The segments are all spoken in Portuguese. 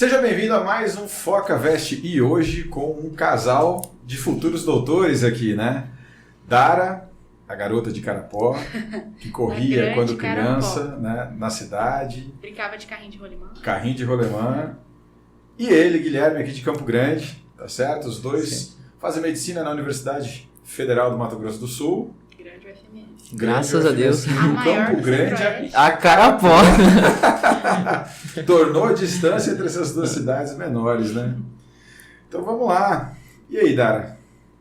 Seja bem-vindo a mais um Foca Veste e hoje com um casal de futuros doutores aqui, né? Dara, a garota de Carapó, que corria quando criança, né, na cidade. Brincava de carrinho de rolimã. Carrinho de rolimã. E ele, Guilherme, aqui de Campo Grande, tá certo? Os dois fazem medicina na Universidade Federal do Mato Grosso do Sul. Grande UFMS. Graças a Deus. No Campo Grande, A Carapó. tornou a distância entre essas duas cidades menores, né? Então vamos lá. E aí, Dara?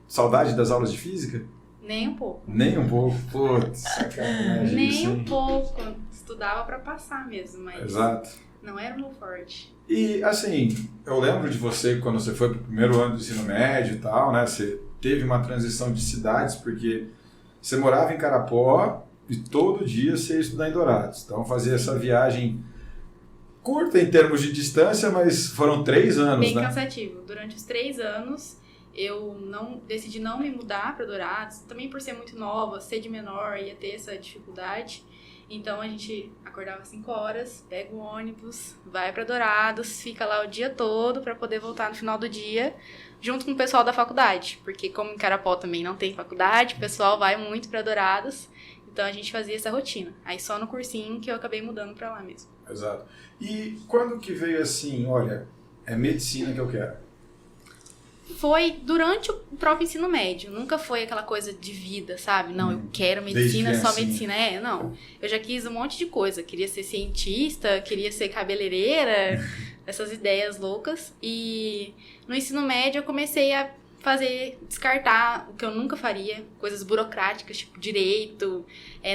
Saudade das aulas de física? Nem um pouco. Nem um pouco. Putz, sacanagem. Nem isso, um hein? pouco. Estudava pra passar mesmo, mas Exato. não era o meu forte. E, assim, eu lembro de você quando você foi pro primeiro ano do ensino médio e tal, né? Você teve uma transição de cidades, porque você morava em Carapó e todo dia você ia estudar em Dourados. Então fazia essa viagem curta em termos de distância, mas foram 3 anos, Bem né? cansativo. Durante os 3 anos, eu decidi não me mudar pra Dourados. Também por ser muito nova, ser de menor, ia ter essa dificuldade. Então a gente acordava às 5 horas, pega o ônibus, vai pra Dourados, fica lá o dia todo pra poder voltar no final do dia, junto com o pessoal da faculdade. Porque como em Carapó também não tem faculdade, o pessoal vai muito pra Dourados. Então a gente fazia essa rotina. Aí só no cursinho que eu acabei mudando pra lá mesmo. Exato. E quando que veio assim, olha, é medicina que eu quero? Foi durante o próprio ensino médio. Nunca foi aquela coisa de vida, sabe? Não, eu quero medicina, Desde só criancinha. medicina. Não. Eu já quis um monte de coisa. Queria ser cientista, queria ser cabeleireira, essas ideias loucas. E no ensino médio eu comecei a descartar o que eu nunca faria, coisas burocráticas, tipo direito,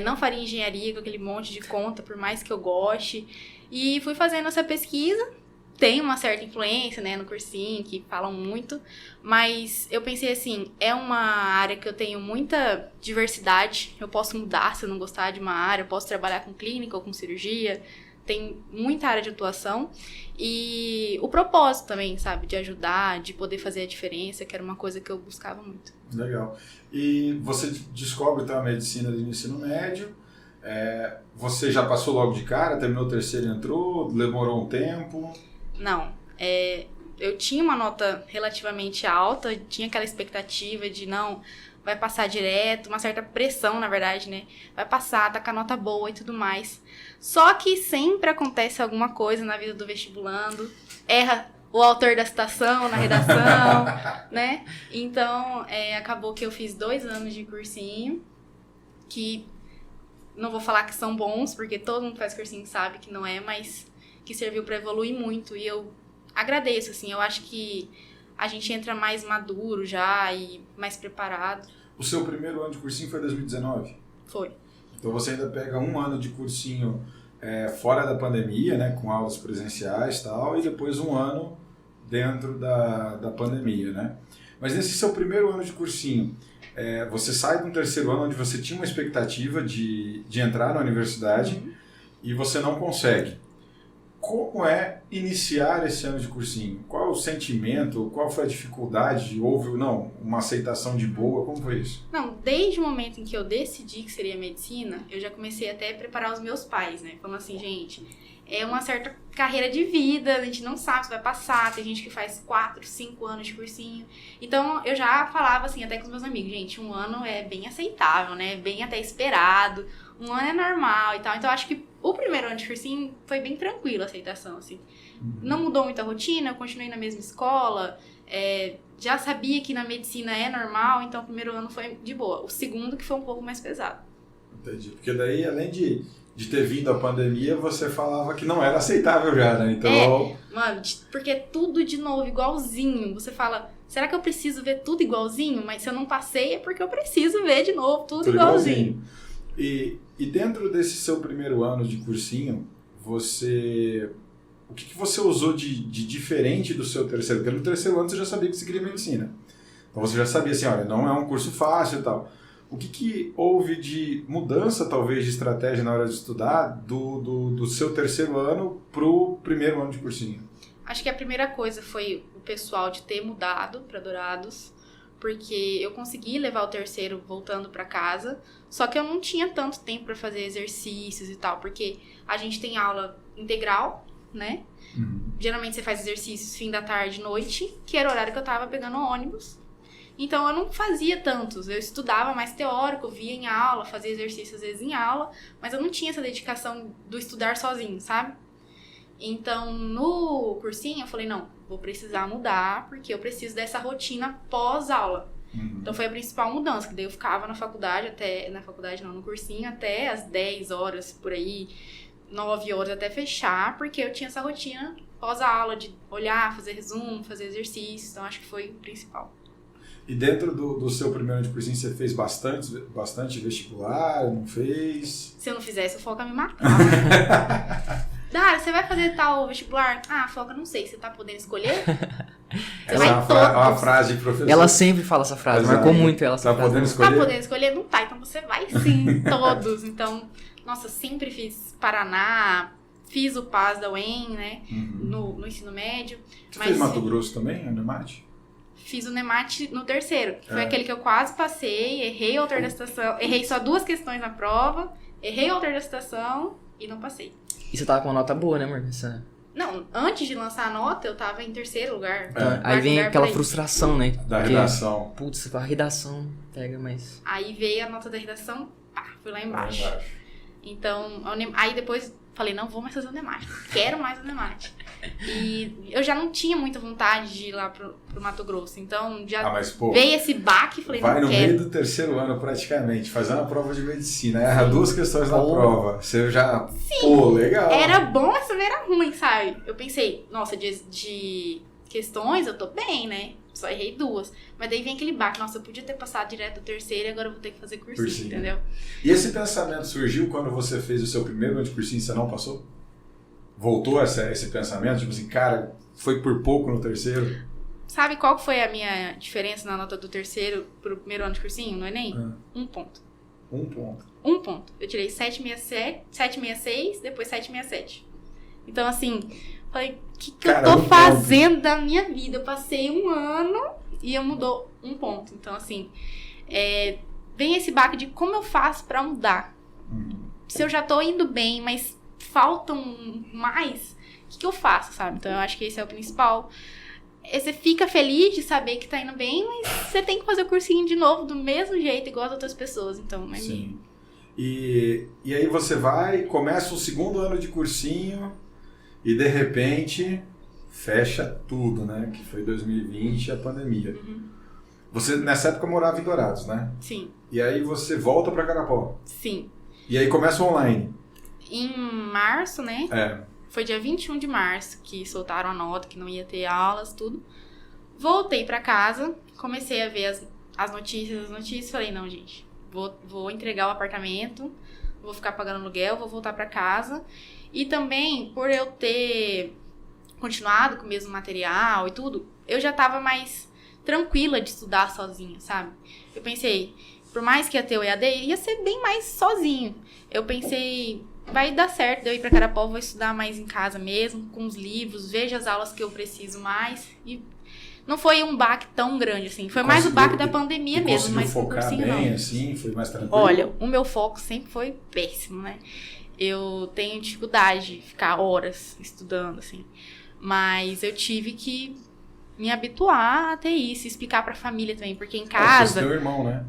não faria engenharia com aquele monte de conta, por mais que eu goste. E fui fazendo essa pesquisa. Tem uma certa influência, né, no cursinho, que falam muito, mas eu pensei assim, é uma área que eu tenho muita diversidade, eu posso mudar se eu não gostar de uma área, eu posso trabalhar com clínica ou com cirurgia, tem muita área de atuação, e o propósito também, sabe, de ajudar, de poder fazer a diferença, que era uma coisa que eu buscava muito. Legal. E você descobre então a medicina do ensino médio, você já passou logo de cara, terminou o terceiro e entrou, demorou um tempo? Não, eu tinha uma nota relativamente alta, tinha aquela expectativa de não, vai passar direto, uma certa pressão, na verdade, né? Vai passar, tá com a nota boa e tudo mais. Só que sempre acontece alguma coisa na vida do vestibulando, erra o autor da citação na redação, né? Então, acabou que eu fiz 2 anos de cursinho, que não vou falar que são bons, porque todo mundo que faz cursinho sabe que não é, mas que serviu para evoluir muito, e eu agradeço, assim, eu acho que a gente entra mais maduro já e mais preparado. O seu primeiro ano de cursinho foi 2019? Foi. Então você ainda pega 1 ano de cursinho fora da pandemia, né, com aulas presenciais e tal, e depois 1 ano dentro da pandemia, né? Mas nesse seu primeiro ano de cursinho, você sai de um terceiro ano onde você tinha uma expectativa de entrar na universidade e você não consegue. Como é iniciar esse ano de cursinho? Qual é o sentimento? Qual foi a dificuldade? Houve uma aceitação de boa? Como foi isso? Não, desde o momento em que eu decidi que seria medicina, eu já comecei até a preparar os meus pais, né? Falando assim, gente, é uma certa carreira de vida, a gente não sabe se vai passar, tem gente que faz 4, 5 anos de cursinho. Então, eu já falava assim, até com os meus amigos, gente, 1 ano é bem aceitável, né? Bem até esperado, 1 ano é normal e tal. Então, acho que o primeiro ano de cursinho foi bem tranquilo a aceitação, assim. Não mudou muito a rotina, eu continuei na mesma escola, já sabia que na medicina é normal, então o primeiro ano foi de boa. O segundo que foi um pouco mais pesado. Entendi. Porque daí, além de ter vindo a pandemia, você falava que não era aceitável já, né? Então... Mano, porque é tudo de novo, igualzinho. Você fala, será que eu preciso ver tudo igualzinho? Mas se eu não passei é porque eu preciso ver de novo tudo igualzinho. E dentro desse seu primeiro ano de cursinho, o que você usou de diferente do seu terceiro? Porque no terceiro ano você já sabia que você queria medicina. Então você já sabia assim, olha, não é um curso fácil e tal. O que houve de mudança, talvez, de estratégia na hora de estudar do seu terceiro ano pro primeiro ano de cursinho? Acho que a primeira coisa foi o pessoal de ter mudado para Dourados, porque eu consegui levar o terceiro voltando para casa, só que eu não tinha tanto tempo para fazer exercícios e tal, porque a gente tem aula integral, né? Geralmente você faz exercícios fim da tarde, noite, que era o horário que eu tava pegando ônibus. Então eu não fazia tantos, eu estudava mais teórico, via em aula, fazia exercício às vezes em aula, mas eu não tinha essa dedicação do estudar sozinho, sabe? Então no cursinho eu falei, não, vou precisar mudar, porque eu preciso dessa rotina pós-aula. Então foi a principal mudança, que daí eu ficava na faculdade no cursinho até as 10 horas por aí, 9 horas até fechar, porque eu tinha essa rotina pós-aula de olhar, fazer resumo, fazer exercício, então acho que foi o principal. E dentro do seu primeiro ano de cursinho, você fez bastante vestibular, não fez? Se eu não fizesse, o Foca me matava. Dara, você vai fazer tal vestibular? Ah, Foca, não sei, você tá podendo escolher? Essa é uma frase de professor. Ela sempre fala essa frase, marcou muito ela essa frase. Podendo escolher? Tá podendo escolher? Não tá, então você vai sim, todos. Então, nossa, sempre fiz Paraná, fiz o PAS da UEM, né, no ensino médio. Você fez Mato Grosso também, a Nemate? Fiz o Nemate no terceiro, que foi aquele que eu quase passei, errei a autor da citação, errei só 2 questões na prova, errei a autor da citação e não passei. E você tava com uma nota boa, né, amor? Não, antes de lançar a nota, eu tava em terceiro lugar. Aí vem aquela frustração, né? Da redação. Putz, a redação pega mais. Aí veio a nota da redação, pá, fui lá embaixo. Então, aí depois falei, não vou mais fazer o Nemate, quero mais o Nemate. E eu já não tinha muita vontade de ir lá pro Mato Grosso, então já veio esse baque e falei, não quero. Vai no meio do terceiro ano praticamente, fazer uma prova de medicina, erra 2 questões na prova, você já, legal. Era bom, mas também era ruim, sabe? Eu pensei, nossa, de questões eu tô bem, né? Só errei 2. Mas daí vem aquele baque, nossa, eu podia ter passado direto do terceiro e agora eu vou ter que fazer cursinho, entendeu? E esse pensamento surgiu quando você fez o seu primeiro ano de cursinho e você não passou? Voltou esse pensamento? Tipo assim, cara, foi por pouco no terceiro? Sabe qual foi a minha diferença na nota do terceiro pro primeiro ano de cursinho no Enem? 1 ponto. 1 ponto. 1 ponto. Eu tirei 766, depois 767. Então, assim, falei, o que eu tô fazendo da minha vida? Eu passei 1 ano e eu mudou 1 ponto. Então, assim, vem esse baque de como eu faço pra mudar. Se eu já tô indo bem, mas faltam mais, o que eu faço, sabe? Então, eu acho que esse é o principal. Você fica feliz de saber que tá indo bem, mas você tem que fazer o cursinho de novo do mesmo jeito, igual as outras pessoas. Então, Sim. E aí você vai, começa o segundo ano de cursinho e, de repente, fecha tudo, né? Que foi 2020, a pandemia. Você, nessa época, morava em Dourados, né? Sim. E aí você volta pra Carapó. Sim. E aí começa o online. Em março, né? Foi dia 21 de março que soltaram a nota, que não ia ter aulas, tudo. Voltei pra casa, comecei a ver as notícias, falei, não, gente, vou entregar o apartamento, vou ficar pagando aluguel, vou voltar pra casa. E também, por eu ter continuado com o mesmo material e tudo, eu já tava mais tranquila de estudar sozinha, sabe? Eu pensei, por mais que ia ter o EAD, ia ser bem mais sozinho. Eu pensei, vai dar certo eu ir pra Carapó, vou estudar mais em casa mesmo, com os livros, vejo as aulas que eu preciso mais. E não foi um baque tão grande, assim. Foi mais o baque da pandemia mesmo, mas no cursinho não. Bem, assim, foi mais tranquilo? Olha, o meu foco sempre foi péssimo, né? Eu tenho dificuldade de ficar horas estudando, assim. Mas eu tive que me habituar a ter isso, explicar pra família também, porque em casa... Você tem um irmão, né?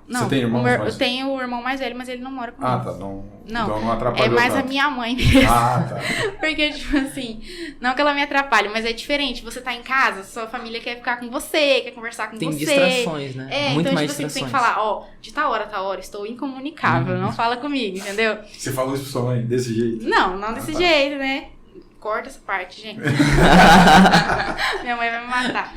Não, você tem irmão eu tenho o irmão mais velho, mas ele não mora comigo. Ah, tá. Então não atrapalhou. É mais tanto. a minha mãe mesmo. Ah, tá. Porque, tipo assim, não que ela me atrapalhe, mas é diferente. Você tá em casa, sua família quer ficar com você, quer conversar com tem você. Tem distrações, né? Muito então, mais tipo, distrações. Você tem que falar, de tal hora, estou incomunicável, não fala comigo, entendeu? Você falou isso pra sua mãe desse jeito? Não desse jeito, né? Corta essa parte, gente. Minha mãe vai me matar.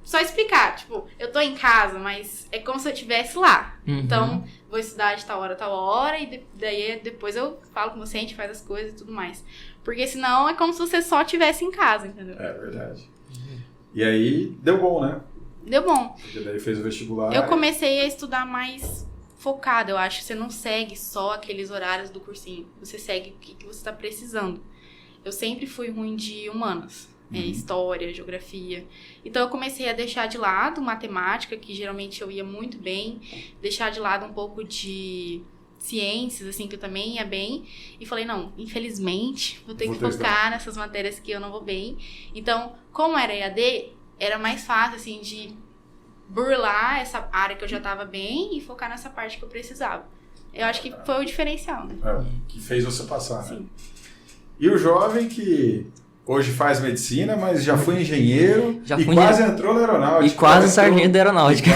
Só explicar, tipo, eu tô em casa, mas é como se eu estivesse lá. Então, vou estudar de tal hora, e daí depois eu falo com você, a gente faz as coisas e tudo mais. Porque senão é como se você só estivesse em casa, entendeu? É verdade. E aí, deu bom, né? Deu bom. Porque daí fez o vestibular. Eu comecei a estudar mais focada, eu acho. Você não segue só aqueles horários do cursinho. Você segue o que você tá precisando. Eu sempre fui ruim de humanas. História, geografia. Então eu comecei a deixar de lado matemática, que geralmente eu ia muito bem, deixar de lado um pouco de ciências, assim, que eu também ia bem. E falei, não, infelizmente, vou ter que focar nessas matérias que eu não vou bem. Então, como era EAD, era mais fácil, assim, de burlar essa área que eu já tava bem e focar nessa parte que eu precisava. Eu acho que foi o diferencial, né? Que fez você passar, Sim. né? E o jovem que hoje faz medicina, mas já foi engenheiro quase entrou na aeronáutica. E quase sargento da aeronáutica.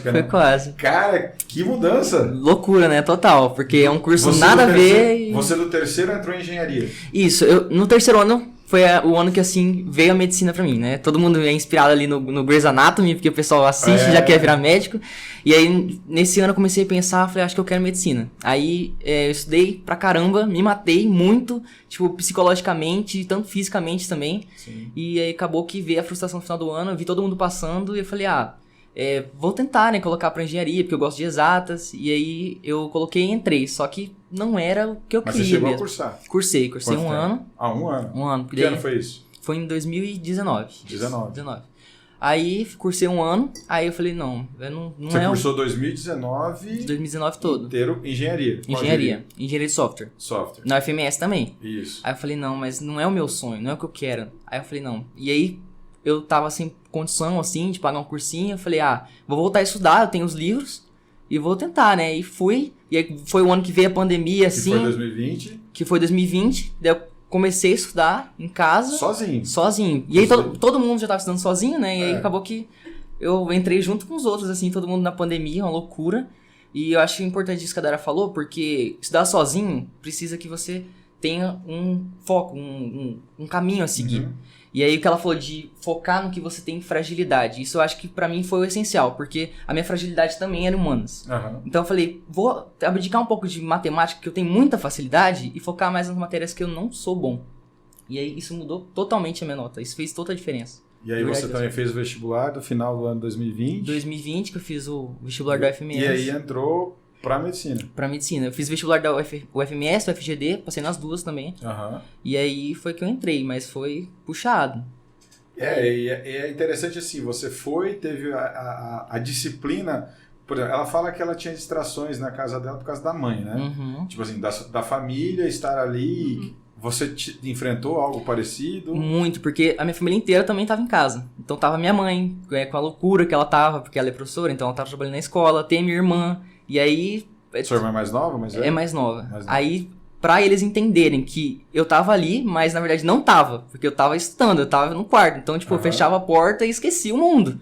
Foi né? Quase. Cara, que mudança! Loucura, né? Total. Porque é um curso nada a ver. Você do terceiro entrou em engenharia. Isso. No terceiro ano foi o ano que, assim, veio a medicina pra mim, né? Todo mundo é inspirado ali no Grey's Anatomy, porque o pessoal assiste e já quer virar médico. E aí, nesse ano eu comecei a pensar, falei, acho que eu quero medicina. Aí, eu estudei pra caramba, me matei muito, tipo, psicologicamente, tanto fisicamente também. Sim. E aí, acabou que veio a frustração no final do ano, eu vi todo mundo passando e eu falei, vou tentar, né, colocar pra engenharia, porque eu gosto de exatas. E aí, eu coloquei e entrei, só que não era o que eu queria. Mas você chegou mesmo. a cursar? Cursei Quanto um ano. Um ano? Um ano. Que ano foi isso? Foi em 2019. 19. Aí, cursei um ano, aí eu falei, não não você é... cursou 2019... 2019 todo. Inteiro, engenharia. Engenharia de software. Software. Na UFMS também. Isso. Aí eu falei, não, mas não é o meu sonho, não é o que eu quero. Aí eu falei, não. E aí, eu tava sem condição, assim, de pagar um cursinho, eu falei, vou voltar a estudar, eu tenho os livros, e vou tentar, né? E fui, e aí foi o ano que veio a pandemia, assim... Que foi 2020. Que foi 2020, daí eu comecei a estudar em casa. Sozinho. E aí todo mundo já tava estudando sozinho, né? E aí acabou que eu entrei junto com os outros, assim, todo mundo na pandemia, uma loucura. E eu acho importante isso que a Dara falou, porque estudar sozinho precisa que você tenha um foco, um caminho a seguir. Uhum. E aí o que ela falou de focar no que você tem fragilidade, isso eu acho que pra mim foi o essencial, porque a minha fragilidade também era humanas. Uhum. Então eu falei, vou abdicar um pouco de matemática, que eu tenho muita facilidade, e focar mais nas matérias que eu não sou bom. E aí isso mudou totalmente a minha nota, isso fez toda a diferença. E aí você também fez o vestibular do final do ano 2020? 2020 que eu fiz o vestibular da UFMS. E aí entrou pra medicina? Pra medicina. Eu fiz vestibular da UFMS, UFGD, passei nas duas também. Uhum. E aí foi que eu entrei, mas foi puxado. É interessante assim, você teve a disciplina, por exemplo, ela fala que ela tinha distrações na casa dela por causa da mãe, né? Uhum. Tipo assim, da família estar ali, você enfrentou algo parecido? Muito, porque a minha família inteira também estava em casa. Então tava minha mãe, com a loucura que ela tava, porque ela é professora, então ela tava trabalhando na escola, tem minha irmã, e aí... Sua irmã é mais nova? É mais nova. Aí... Pra eles entenderem que eu tava ali, mas na verdade não tava, porque eu tava estudando, eu tava no quarto. Então, tipo, eu fechava a porta e esquecia o mundo.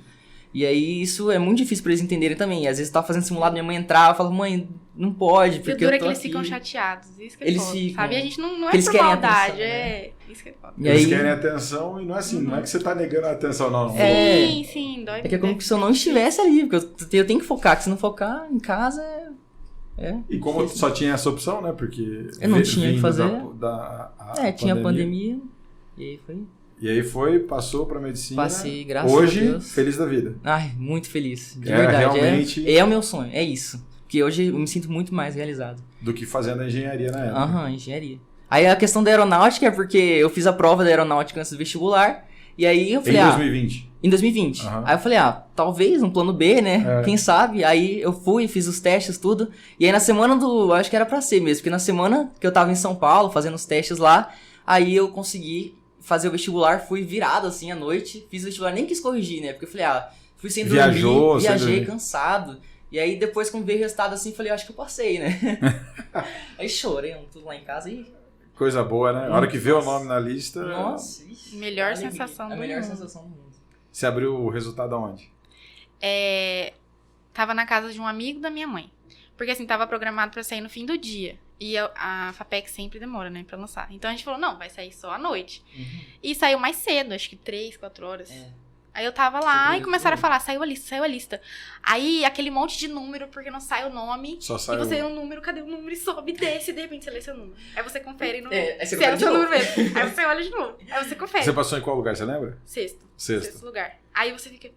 E aí isso é muito difícil pra eles entenderem também. Às vezes eu tava fazendo simulado, minha mãe entrava e falava, mãe, não pode, porque eu tô que eles aqui. ficam chateados, isso que é eles foda, ficam, sabe? E a gente não é eles por querem maldade, atenção, né? Isso que é foda. Eles querem atenção e não é assim, não é que você tá negando a atenção, não. Sim, dói. É que é como se eu não estivesse ali, porque eu tenho que focar, que se não focar em casa E como só tinha essa opção, né? Porque eu não tinha o que fazer. Tinha pandemia. pandemia. E aí foi. E aí passou pra medicina. Passei, graças a Hoje, Deus. feliz da vida. Ai, muito feliz. De verdade. Realmente... É o meu sonho, é isso. Porque hoje eu me sinto muito mais realizado. Do que fazendo a engenharia na época. Engenharia. Aí a questão da aeronáutica é porque eu fiz a prova da aeronáutica antes do vestibular. E aí eu falei, Em 2020? Em 2020. Aí eu falei, talvez um plano B, né? Quem sabe? Aí eu fui, fiz os testes, tudo. E aí na semana acho que era pra ser mesmo. Porque na semana que eu tava em São Paulo, fazendo os testes lá, aí eu consegui fazer o vestibular, fui virado assim à noite. Fiz o vestibular, nem quis corrigir, né? Porque eu falei, fui sem dormir, viajei cansado. E aí depois quando veio o resultado assim, falei, acho que eu passei, né? Aí chorei, tudo lá em casa e... Coisa boa, né? A hora que vê o nome na lista... Nossa, melhor sensação do mundo. A melhor sensação do mundo. Você abriu o resultado aonde? Tava na casa de um amigo da minha mãe. Porque assim, tava programado pra sair no fim do dia. E a FAPEC sempre demora, né, pra lançar. Então a gente falou, não, vai sair só à noite. E saiu mais cedo, acho que 3, 4 horas. Aí eu tava lá e começaram a falar, saiu a lista. Aí aquele monte de número, porque não sai o nome. Só sai e você tem um número, cadê o número? E sobe, desce, de repente você lê seu número. Aí você confere no... aí você se é o seu número mesmo. Aí você olha de novo. Aí você confere. Você passou em qual lugar, você lembra? Sexto lugar. Aí você fica...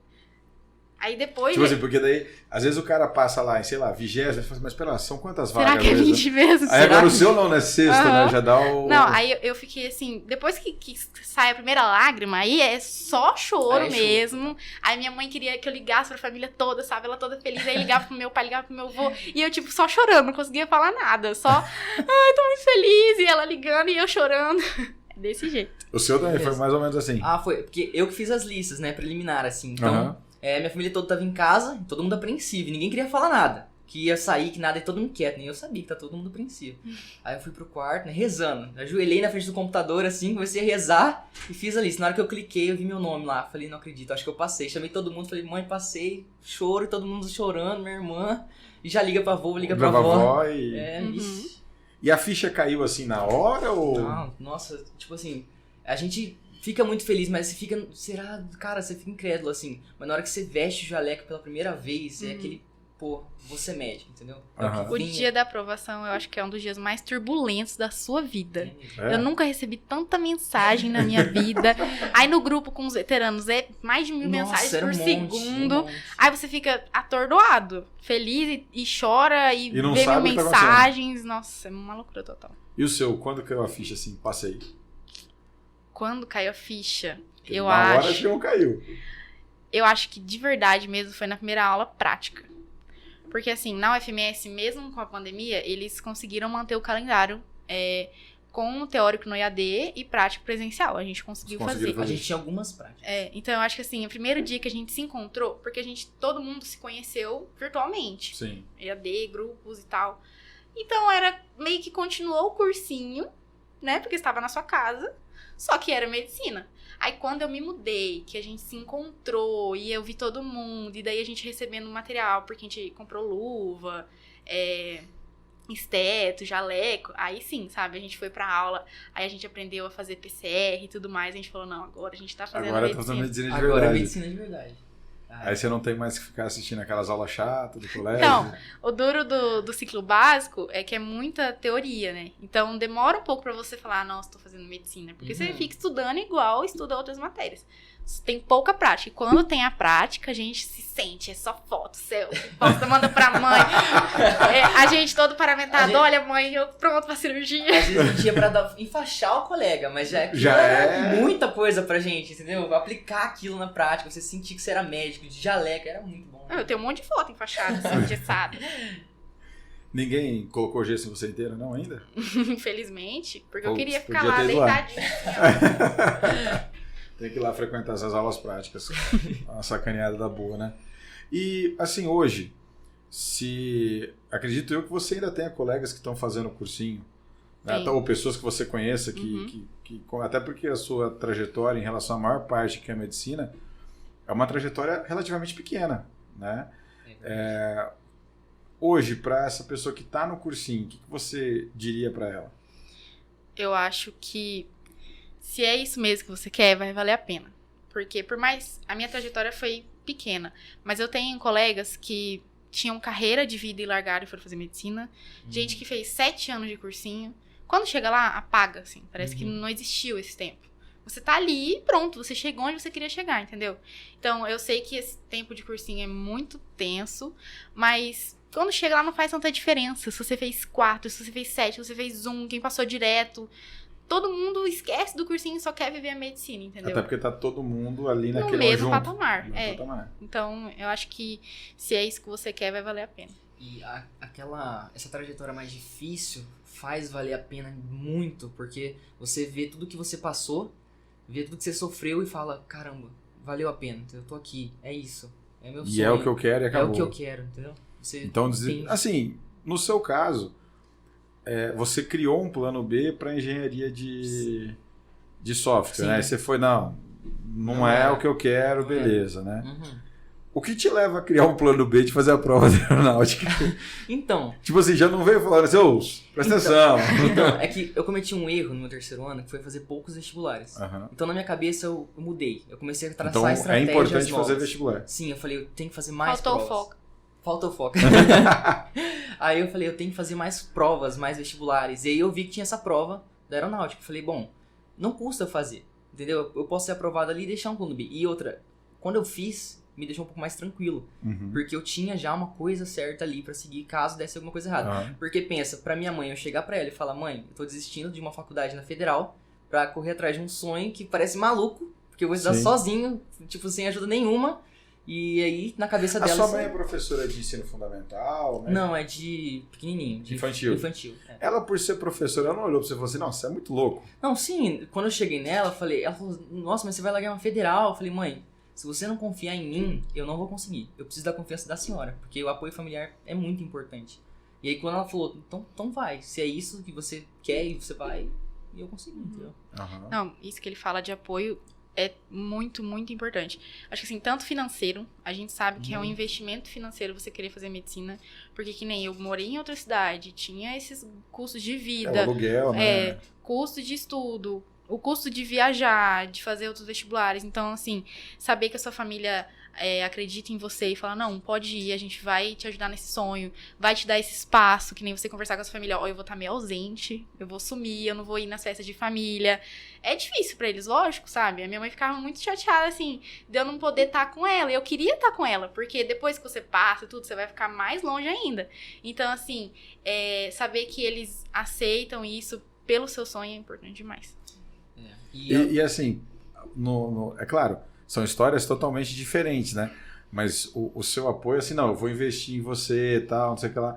Aí depois... Tipo assim, porque daí, às vezes o cara passa lá em, sei lá, 20º, e fala, mas pera lá, são quantas vagas? Será que é 20 mesmo? Aí agora o seu não, né? Sexta, né? Já dá o... Não, aí eu fiquei assim, depois que sai a primeira lágrima, aí é só choro mesmo. Aí minha mãe queria que eu ligasse pra família toda, sabe? Ela toda feliz, aí ligava pro meu pai, ligava pro meu avô. E eu, tipo, só chorando, não conseguia falar nada. Só, ai, tô muito feliz. E ela ligando e eu chorando. Desse jeito. O seu também foi mais ou menos assim. Foi, porque eu que fiz as listas, né, preliminar, assim. Então, minha família toda tava em casa, todo mundo apreensivo, ninguém queria falar nada. Que ia sair, que nada, e todo mundo quieto, nem eu sabia que tá todo mundo apreensivo. Aí eu fui pro quarto, né, rezando. Ajoelhei na frente do computador, assim, comecei a rezar e fiz a lista. Na hora que eu cliquei, eu vi meu nome lá. Falei, não acredito, acho que eu passei. Chamei todo mundo, falei, mãe, passei, choro, e todo mundo chorando, minha irmã. E já liga pra avô, liga pra avó. Ixi. E a ficha caiu assim na hora ou... Não, nossa, tipo assim, a gente fica muito feliz, mas você fica, será, cara, você fica incrédulo, assim. Mas na hora que você veste o jaleco pela primeira vez, é aquele, você mede, entendeu? O dia da aprovação, eu acho que é um dos dias mais turbulentos da sua vida. Eu nunca recebi tanta mensagem na minha vida. Aí no grupo com os veteranos, é mais de 1000 mensagens por segundo. Aí você fica atordoado, feliz e chora e vê mil mensagens. Nossa, é uma loucura total. E o seu, quando caiu a ficha assim, passei? Quando caiu a ficha, na hora que não caiu. Eu acho que de verdade mesmo foi na primeira aula prática. Porque assim, na UFMS, mesmo com a pandemia, eles conseguiram manter o calendário com o teórico no EAD e prático presencial. A gente conseguiu fazer. A gente tinha algumas práticas. Então eu acho que assim, o primeiro dia que a gente se encontrou, porque todo mundo se conheceu virtualmente. Sim. EAD, grupos e tal. Então era meio que continuou o cursinho, né? Porque estava na sua casa. Só que era medicina. Aí quando eu me mudei, que a gente se encontrou e eu vi todo mundo, e daí a gente recebendo material, porque a gente comprou luva, esteto, jaleco, aí sim, sabe? A gente foi pra aula, aí a gente aprendeu a fazer PCR e tudo mais, a gente falou, não, agora a gente tá fazendo medicina. Agora tá fazendo medicina de verdade. Agora é medicina de verdade. Aí você não tem mais que ficar assistindo aquelas aulas chatas do colégio. Então, o duro do ciclo básico é que é muita teoria, né? Então, demora um pouco pra você falar, nossa, tô fazendo medicina. Porque você fica estudando igual estuda outras matérias. Tem pouca prática. E quando tem a prática, a gente se sente, é só foto, posta, manda pra mãe. A gente todo paramentado, olha mãe, eu pronto pra cirurgia. Às vezes a gente ia pra enfaixar o colega, mas já é muita coisa pra gente, entendeu? Aplicar aquilo na prática, você sentir que você era médico, de jaleco, era muito bom. Eu tenho um monte de foto enfaixada, assim, engessada. Ninguém colocou gesso em você inteira, não, ainda? Infelizmente, porque eu queria ficar lá deitadinha. Tem que ir lá frequentar essas aulas práticas. Uma sacaneada da boa, né? E, assim, hoje, acredito eu que você ainda tenha colegas que estão fazendo cursinho, né? Ou pessoas que você conheça, até porque a sua trajetória em relação à maior parte que é a medicina, é uma trajetória relativamente pequena, né? Hoje, para essa pessoa que está no cursinho, o que você diria para ela? Eu acho que se é isso mesmo que você quer, vai valer a pena. Porque por mais... A minha trajetória foi pequena. Mas eu tenho colegas que tinham carreira de vida e largaram e foram fazer medicina. Gente que fez 7 anos de cursinho. Quando chega lá, apaga, assim. Parece que não existiu esse tempo. Você tá ali e pronto. Você chegou onde você queria chegar, entendeu? Então, eu sei que esse tempo de cursinho é muito tenso. Mas quando chega lá, não faz tanta diferença. Se você fez 4, se você fez 7, se você fez 1, quem passou direto... Todo mundo esquece do cursinho e só quer viver a medicina, entendeu? Até porque tá todo mundo ali naquele no mesmo patamar. patamar. Então, eu acho que se é isso que você quer, vai valer a pena. E essa trajetória mais difícil faz valer a pena muito, porque você vê tudo que você passou, vê tudo que você sofreu e fala, caramba, valeu a pena, eu tô aqui, é isso, é meu sonho. E é o que eu quero e acabou. É o que eu quero, entendeu? Então, assim, no seu caso... você criou um plano B para engenharia de software, né? Aí você foi, não é o que eu quero, beleza, né? O que te leva a criar um plano B de fazer a prova de aeronáutica? Então... Tipo assim, já não veio falando assim, presta atenção. Então, é que eu cometi um erro no meu 3º ano, que foi fazer poucos vestibulares. Então, na minha cabeça, eu mudei. Eu comecei a traçar estratégias é importante novas. fazer vestibular. Sim, eu falei, eu tenho que fazer mais Faltou provas. Faltou foco. Aí eu falei, eu tenho que fazer mais provas, mais vestibulares. E aí eu vi que tinha essa prova da aeronáutica. Eu falei, bom, não custa fazer, entendeu? Eu posso ser aprovado ali e deixar um plano B. E outra, quando eu fiz, me deixou um pouco mais tranquilo. Uhum. Porque eu tinha já uma coisa certa ali pra seguir caso desse alguma coisa errada. Porque pensa, pra minha mãe, eu chegar pra ela e falar, mãe, eu tô desistindo de uma faculdade na Federal pra correr atrás de um sonho que parece maluco, porque eu vou estudar sozinho, tipo, sem ajuda nenhuma. E aí, na cabeça dela... A sua mãe é professora de ensino fundamental, né? Não, é de pequenininho. De infantil. É. Ela, por ser professora, ela não olhou pra você e falou assim, não, você é muito louco. Não, sim. Quando eu cheguei nela, ela falou, nossa, mas você vai largar uma federal? Eu falei, mãe, se você não confiar em mim, eu não vou conseguir. Eu preciso da confiança da senhora, porque o apoio familiar é muito importante. E aí, quando ela falou, então vai. Se é isso que você quer e você vai, e eu consigo, entendeu? Uhum. Não, isso que ele fala de apoio é muito, muito importante. Acho que assim, tanto financeiro, a gente sabe que é um investimento financeiro você querer fazer medicina, porque que nem eu morei em outra cidade, tinha esses custos de vida, o aluguel, né? Custo de estudo, o custo de viajar, de fazer outros vestibulares. Então, assim, saber que a sua família acredita em você e fala, não, pode ir, a gente vai te ajudar nesse sonho, vai te dar esse espaço, que nem você conversar com a sua família, eu vou estar meio ausente, eu vou sumir, eu não vou ir nas festas de família. É difícil pra eles, lógico, sabe? A minha mãe ficava muito chateada, assim, de eu não poder estar com ela. Eu queria estar com ela, porque depois que você passa tudo, você vai ficar mais longe ainda. Então, assim, saber que eles aceitam isso pelo seu sonho é importante demais. E assim, é claro, são histórias totalmente diferentes, né? Mas o seu apoio, assim, não, eu vou investir em você e tal, não sei o que lá.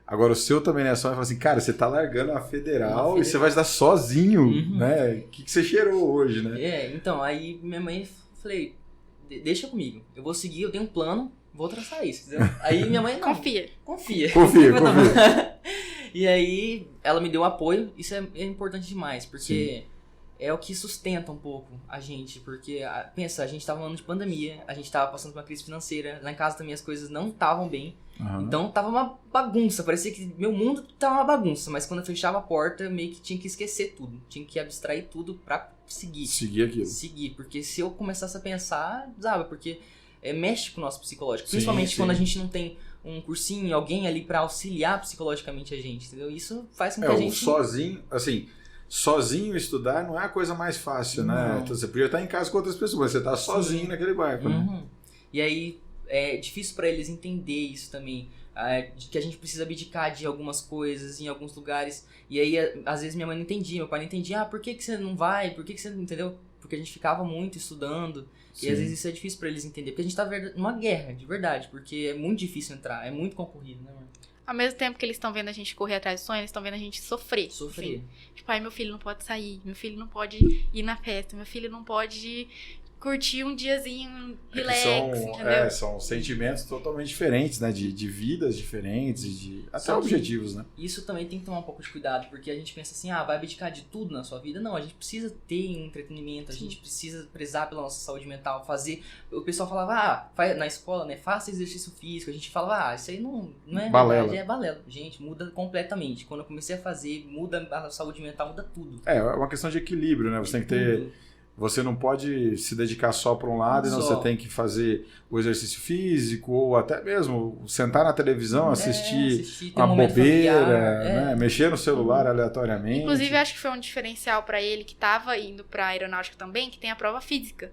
Agora, o seu também, né? Só vai falar assim, cara, você tá largando a federal e você vai estudar sozinho, né? O que você cheirou hoje, né? Então, aí minha mãe, falei, deixa comigo, eu vou seguir, eu tenho um plano, vou traçar isso, entendeu? Aí minha mãe, não, confia. E aí, ela me deu apoio, isso é importante demais, porque... Sim. É o que sustenta um pouco a gente, porque, pensa, a gente tava no ano de pandemia, a gente tava passando por uma crise financeira, lá em casa também as coisas não estavam bem, então tava uma bagunça, parecia que meu mundo tava uma bagunça, mas quando eu fechava a porta, eu meio que tinha que esquecer tudo, tinha que abstrair tudo pra seguir. Seguir aquilo. Seguir, porque se eu começasse a pensar, sabe, porque mexe com o nosso psicológico, principalmente quando a gente não tem um cursinho, alguém ali pra auxiliar psicologicamente a gente, entendeu? Isso faz com que a gente... sozinho, assim... Sozinho estudar não é a coisa mais fácil, né? Então, você podia estar em casa com outras pessoas, mas você tá sozinho naquele barco, né? E aí é difícil para eles entender isso também, de que a gente precisa abdicar de algumas coisas em alguns lugares. E aí, às vezes, minha mãe não entendia, meu pai não entendia. Por que você não vai? Por que você não entendeu? Porque a gente ficava muito estudando. Sim. E às vezes isso é difícil para eles entenderem. Porque a gente tá numa guerra, de verdade. Porque é muito difícil entrar, é muito concorrido, né, mano? Ao mesmo tempo que eles estão vendo a gente correr atrás do sonho, eles estão vendo a gente sofrer. Assim. Tipo, meu filho não pode sair, meu filho não pode ir na festa, meu filho não pode curtir um diazinho relax, entendeu? São sentimentos totalmente diferentes, né? De vidas diferentes e até objetivos, né? Isso também tem que tomar um pouco de cuidado, porque a gente pensa assim, vai abdicar de tudo na sua vida. Não, a gente precisa ter entretenimento, a gente precisa prezar pela nossa saúde mental, fazer... O pessoal falava, na escola, né? Faça exercício físico. A gente falava, isso aí não é balela. Verdade, é balela. Gente, muda completamente. Quando eu comecei a fazer, muda a saúde mental, muda tudo. É uma questão de equilíbrio, né? Você tem que ter... Você não pode se dedicar só para um lado, e não, você tem que fazer o exercício físico ou até mesmo sentar na televisão, assistir uma bobeira, né? Mexer no celular aleatoriamente. Inclusive, acho que foi um diferencial para ele que estava indo para aeronáutica também, que tem a prova física.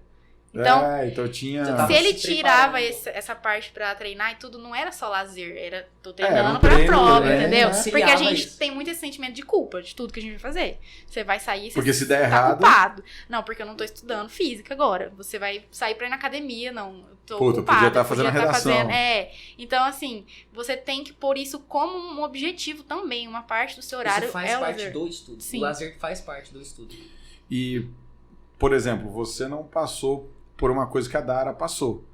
Então tinha... Se ele tirava essa parte pra treinar e tudo, não era só lazer, tô treinando pra prova, entendeu? Porque a gente tem muito esse sentimento de culpa de tudo que a gente vai fazer. Você vai sair, porque se der tá errado... culpado. Não, porque eu não tô estudando física agora. Você vai sair pra ir na academia, não, eu tô culpado. Podia estar fazendo a redação. Então, assim, você tem que pôr isso como um objetivo também, uma parte do seu horário. Isso faz parte do estudo. Sim. O lazer faz parte do estudo. E, por exemplo, você não passou por uma coisa que a Dara passou.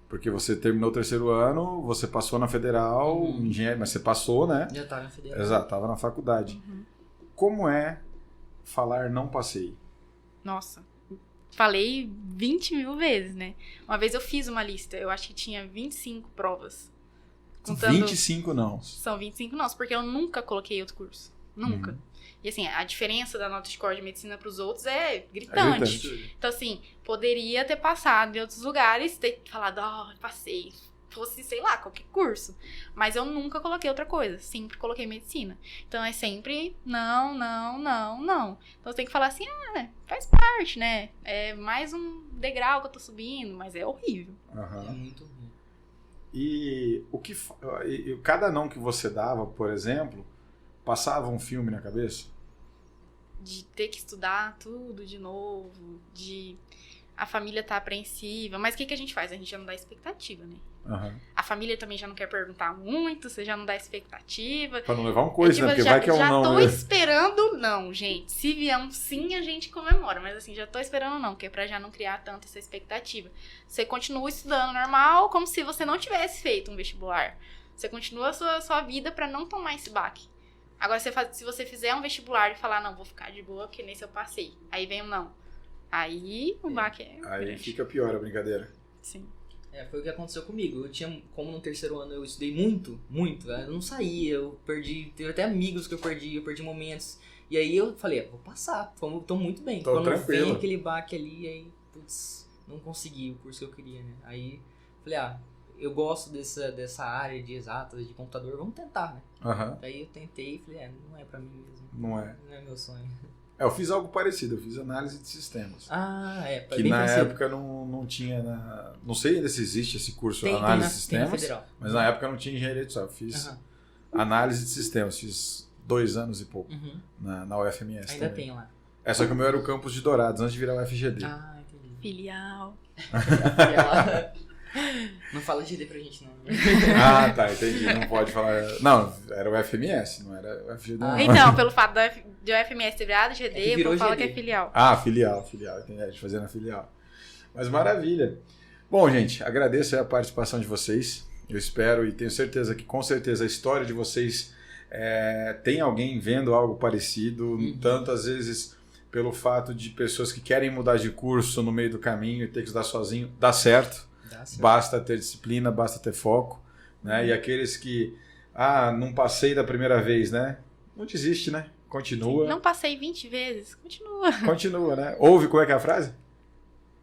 Porque você terminou o 3º ano, você passou na federal, engenharia, mas você passou, né? Já estava na federal. Exato, estava na faculdade. Como é falar não passei? Nossa, falei 20 mil vezes, né? Uma vez eu fiz uma lista, eu acho que tinha 25 provas. Contando, 25 não. São 25 não, porque eu nunca coloquei outro curso. Nunca. E assim, a diferença da nota de score de medicina para os outros é gritante. Então assim, poderia ter passado em outros lugares, ter falado, passei, fosse, sei lá, qualquer curso. Mas eu nunca coloquei outra coisa. Sempre coloquei medicina. Então é sempre não. Então você tem que falar assim, faz parte, né? É mais um degrau que eu tô subindo, mas é horrível. É muito ruim. E cada não que você dava, por exemplo, passava um filme na cabeça? De ter que estudar tudo de novo, de a família tá apreensiva. Mas o que a gente faz? A gente já não dá expectativa, né? A família também já não quer perguntar muito, você já não dá expectativa. Pra não levar um coisa, tipo, né? Porque vai que é um não. Já tô né? esperando não, gente. Se vier um sim, a gente comemora. Mas assim, já tô esperando não, que é pra já não criar tanta essa expectativa. Você continua estudando normal, como se você não tivesse feito um vestibular. Você continua a sua vida pra não tomar esse baque. Agora, se você fizer um vestibular e falar, não, vou ficar de boa, porque nesse eu passei. Aí vem um não. Aí o baque é Aí grande. fica pior a brincadeira. Sim. Foi o que aconteceu comigo. Eu tinha, como no terceiro ano eu estudei muito, eu não saía, eu perdi, teve até amigos que eu perdi momentos. E aí eu falei, vou passar, tô muito bem. Tô quando tranquilo. vem aquele baque ali, aí, putz, não consegui o curso que eu queria, né? Aí falei, eu gosto dessa área de exatas, de computador, vamos tentar, né? Aí eu tentei e falei, não é pra mim mesmo. Não é meu sonho. Eu fiz algo parecido, eu fiz análise de sistemas. Que bem na parecido. época não tinha. Não sei ainda se existe esse curso Tem análise na de sistemas. Federal. Mas na época não tinha engenharia de software. Eu fiz análise de sistemas, fiz 2 anos e pouco na UFMS. Ainda também. tem lá. Só que o meu era o campus de Dourados, antes de virar o FGD. Entendi. Filial. Não fala GD pra gente, não. Tá, entendi. Não pode falar. Não, era o FMS, não era o FGD. Não. Então, pelo fato do FMS ter virado GD, que virou eu falo GD. que é filial. Filial. Entendi, a gente fazia na filial. Mas maravilha. Bom, gente, agradeço a participação de vocês. Eu espero e tenho certeza que, com certeza, a história de vocês tem alguém vendo algo parecido, tanto às vezes pelo fato de pessoas que querem mudar de curso no meio do caminho e ter que estudar sozinho, dá certo. Basta ter disciplina, basta ter foco, né? E aqueles que, não passei da primeira vez, né? Não desiste, né? Continua. Não passei 20 vezes, continua. Continua, né? Ouve qual é que é a frase?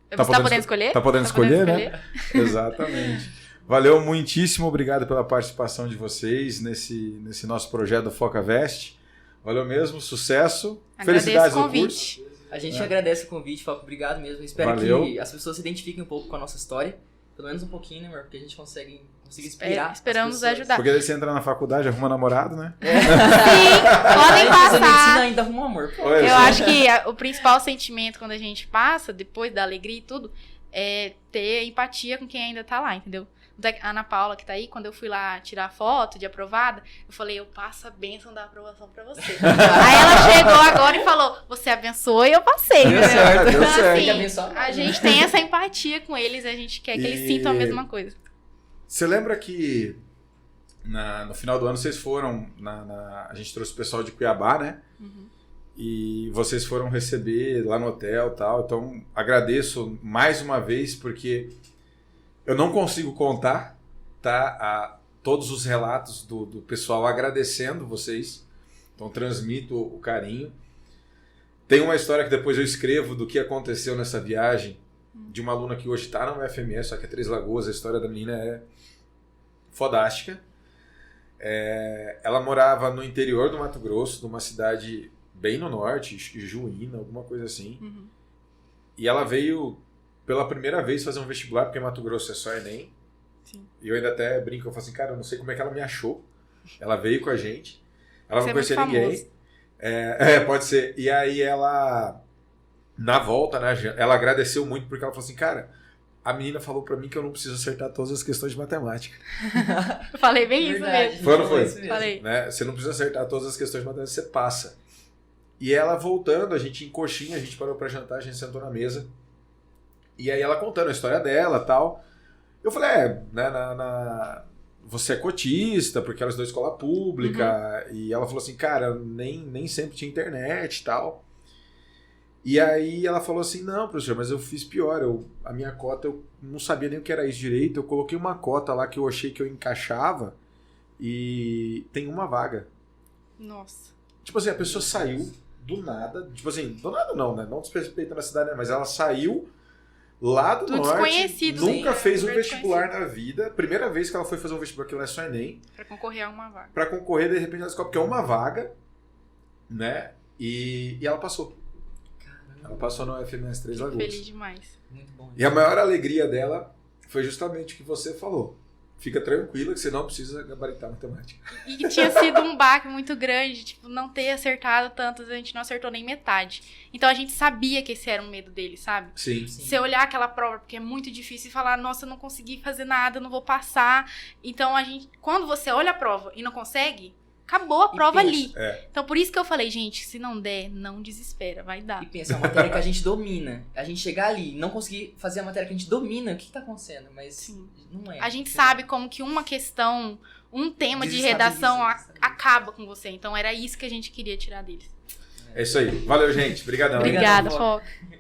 Você tá podendo escolher? Tá podendo escolher, né? Exatamente. Valeu, muitíssimo obrigado pela participação de vocês nesse nosso projeto do FocaVest. Valeu mesmo, sucesso. Agradeço felicidades o no convite. curso. A gente agradece o convite, Foco, obrigado mesmo. Espero que as pessoas se identifiquem um pouco com a nossa história. Pelo menos um pouquinho, né, amor? Porque a gente consiga inspirar. Esperamos ajudar. Porque daí você entra na faculdade, arruma namorado, né? Sim, podem Medicina passar. ainda arruma amor. Eu acho que o principal sentimento quando a gente passa, depois da alegria e tudo, é ter empatia com quem ainda tá lá, entendeu? A Ana Paula, que tá aí, quando eu fui lá tirar foto de aprovada, eu falei, eu passo a bênção da aprovação pra você. Aí ela chegou agora e falou, você abençoou e eu passei. Deu certo, deu Então, certo. assim, a gente tem essa empatia com eles, a gente quer que eles sintam a mesma coisa. Você lembra que no final do ano vocês foram, a gente trouxe o pessoal de Cuiabá, né? E vocês foram receber lá no hotel e tal. Então, agradeço mais uma vez, porque eu não consigo contar, tá? Todos os relatos do pessoal agradecendo vocês. Então, transmito o carinho. Tem uma história que depois eu escrevo do que aconteceu nessa viagem, de uma aluna que hoje está na UFMS, só que é Três Lagoas. A história da menina é fodástica. Ela morava no interior do Mato Grosso, numa cidade bem no norte, acho que Juína, alguma coisa assim. E ela veio pela primeira vez fazer um vestibular, porque Mato Grosso é só Enem. Sim. E eu ainda até brinco, eu falo assim, cara, eu não sei como é que ela me achou. Ela veio com a gente, ela não conhecia ninguém. Pode ser. E aí ela, na volta, né, ela agradeceu muito, porque ela falou assim, cara, a menina falou pra mim que eu não preciso acertar todas as questões de matemática. Eu falei bem isso mesmo. Foi ou não foi? Falei. Né? Você não precisa acertar todas as questões de matemática, você passa. E ela voltando, a gente em coxinha, a gente parou pra jantar, a gente sentou na mesa. E aí ela contando a história dela e tal. Eu falei, você é cotista, porque ela estudou escola pública. E ela falou assim, cara, nem sempre tinha internet e tal. E aí ela falou assim, não, professor, mas eu fiz pior. A minha cota, eu não sabia nem o que era isso direito. Eu coloquei uma cota lá que eu achei que eu encaixava e tem uma vaga. Nossa. Tipo assim, a pessoa saiu do nada. Tipo assim, do nada não, né? Não desrespeitando a cidade, né? Mas ela saiu lá do Do norte, desconhecido, nunca sim, fez um lugar vestibular na vida. Primeira vez que ela foi fazer um vestibular, que ela é só Enem. Pra concorrer a uma vaga. Pra concorrer, de repente ela descobre que é uma vaga, né? E ela passou. Ela passou no UFMS Três Fico Lagoas. feliz demais. Muito bom. E a maior alegria dela foi justamente o que você falou. Fica tranquila que você não precisa gabaritar matemática. E que tinha sido um baque muito grande, tipo, não ter acertado tantas, a gente não acertou nem metade. Então a gente sabia que esse era um medo dele, sabe? Sim. Você olhar aquela prova, porque é muito difícil, e falar, nossa, eu não consegui fazer nada, eu não vou passar. Então a gente, quando você olha a prova e não consegue, acabou a prova ali. Então por isso que eu falei, gente, se não der, não desespera, vai dar. E pensa, a matéria que a gente domina, a gente chegar ali, não conseguir fazer a matéria que a gente domina, o que tá acontecendo? Mas Sim. não é. A gente sabe como que uma questão, um tema de redação acaba com você. Então era isso que a gente queria tirar deles. É isso aí. Valeu, gente. Obrigadão. Obrigado. Obrigada, Foca.